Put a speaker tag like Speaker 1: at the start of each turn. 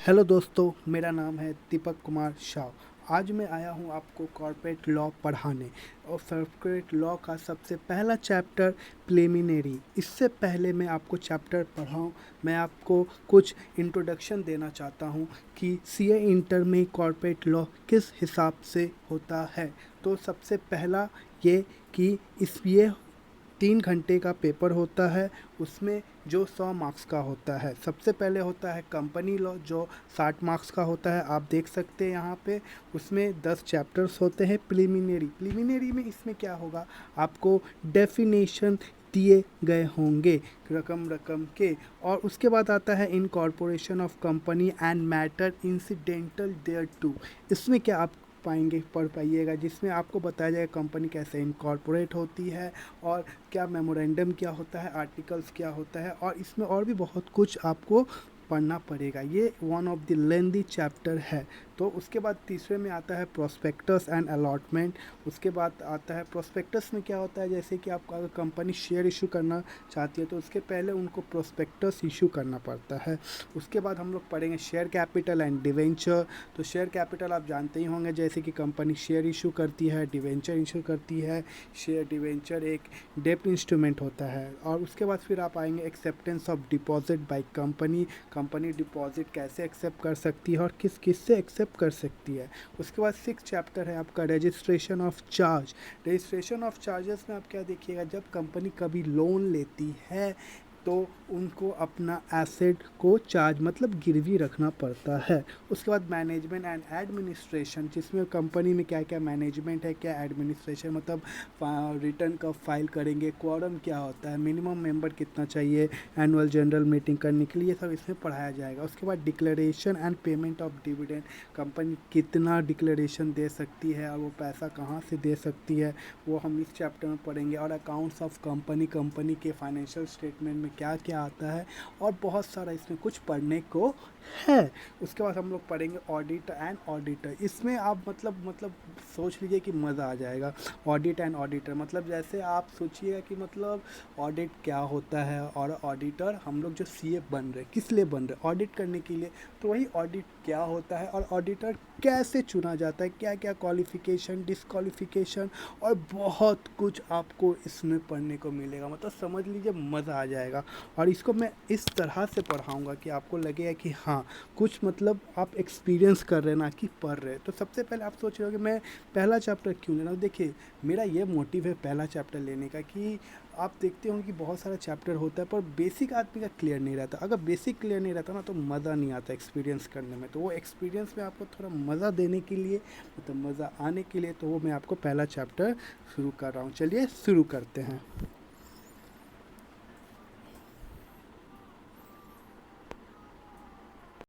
Speaker 1: Hello दोस्तों, मेरा नाम है दीपक कुमार शाह। आज मैं आया हूँ आपको कॉर्पोरेट लॉ पढ़ाने और कॉर्पोरेट लॉ का सबसे पहला चैप्टर प्रिलिमिनरी। इससे पहले मैं आपको चैप्टर पढ़ाऊँ, मैं आपको कुछ इंट्रोडक्शन देना चाहता हूँ कि सीए इंटर में कॉर्पोरेट लॉ किस हिसाब से होता है। तो सबसे पहला ये कि ये 3 घंटे का पेपर होता है। उसमें जो 100 मार्क्स का होता है, सबसे पहले होता है कंपनी लॉ जो 60 मार्क्स का होता है। आप देख सकते हैं यहाँ पे उसमें 10 चैप्टर्स होते हैं। प्रिलिमिनरी में इसमें क्या होगा, आपको डेफिनेशन दिए गए होंगे रकम रकम के। और उसके बाद आता है incorporation of company and matter incidental thereto. इसमें क्या आप पढ़ पाइएगा, जिसमें आपको बताया जाएगा कंपनी कैसे इनकॉर्पोरेट होती है और क्या मेमोरेंडम क्या होता है, आर्टिकल्स क्या होता है, और इसमें और भी बहुत कुछ आपको पढ़ना पड़ेगा। ये one of the lengthy chapter है। तो उसके बाद तीसरे में आता है प्रोस्पेक्टस एंड अलॉटमेंट। उसके बाद आता है प्रोस्पेक्टस में क्या होता है, जैसे कि आपको अगर कंपनी शेयर इशू करना चाहती है तो उसके पहले उनको प्रोस्पेक्टस इशू करना पड़ता है। उसके बाद हम लोग पढ़ेंगे शेयर कैपिटल एंड डिवेंचर। तो शेयर कैपिटल आप जानते ही होंगे, जैसे कि कंपनी शेयर इशू करती है, डिवेंचर इशू करती है। शेयर डिवेंचर एक डेप्ट इंस्ट्रूमेंट होता है। और उसके बाद फिर आप आएंगे acceptance of deposit by company deposit कैसे एक्सेप्ट कर सकती है और किस किस से एक्सेप्ट कर सकती है। उसके बाद 6 चैप्टर है आपका registration of charge. Registration of charges में आप क्या देखिएगा, जब कंपनी कभी लोन लेती है तो उनको अपना एसेट को चार्ज मतलब गिरवी रखना पड़ता है। उसके बाद मैनेजमेंट एंड एडमिनिस्ट्रेशन, जिसमें कंपनी में क्या क्या मैनेजमेंट है, क्या एडमिनिस्ट्रेशन, मतलब रिटर्न कब फाइल करेंगे, क्वारम क्या होता है, मिनिमम मेंबर कितना चाहिए एनुअल जनरल मीटिंग करने के लिए, सब इसमें पढ़ाया जाएगा। उसके बाद declaration and payment of dividend, company कितना डिक्लेरेशन दे सकती है और वो पैसा कहाँ से दे सकती है, वो हम इस चैप्टर में पढ़ेंगे। और अकाउंट्स ऑफ कंपनी के फाइनेंशियल स्टेटमेंट में क्या क्या आता है, और बहुत सारा इसमें कुछ पढ़ने को है। उसके बाद हम लोग पढ़ेंगे ऑडिट एंड ऑडिटर। इसमें आप मतलब सोच लीजिए कि मज़ा आ जाएगा। ऑडिट एंड ऑडिटर मतलब जैसे आप सोचिएगा कि मतलब ऑडिट क्या होता है, और ऑडिटर हम लोग जो सीए बन रहे किस लिए बन रहे, ऑडिट करने के लिए। तो वही ऑडिट क्या होता है और ऑडिटर कैसे चुना जाता है, क्या क्या क्वालिफ़िकेशन, डिस्क्वालिफ़िकेशन, और बहुत कुछ आपको इसमें पढ़ने को मिलेगा। मतलब समझ लीजिए मज़ा आ जाएगा। और इसको मैं इस तरह से पढ़ाऊँगा कि आपको लगेगा कि हाँ कुछ मतलब आप एक्सपीरियंस कर रहे हैं ना कि पढ़ रहे हैं। तो सबसे पहले आप सोच रहे हो कि मैं पहला चैप्टर क्यों ले रहा हूँ। देखिए मेरा ये मोटिव है पहला चैप्टर लेने का कि आप देखते होंगे कि बहुत सारा चैप्टर होता है पर बेसिक आदमी का क्लियर नहीं रहता। अगर बेसिक क्लियर नहीं रहता ना तो मज़ा नहीं आता एक्सपीरियंस करने में। तो वो एक्सपीरियंस में आपको थोड़ा मज़ा देने के लिए, मतलब मज़ा आने के लिए, तो वो मैं आपको पहला चैप्टर शुरू कर रहा हूँ। चलिए शुरू करते हैं।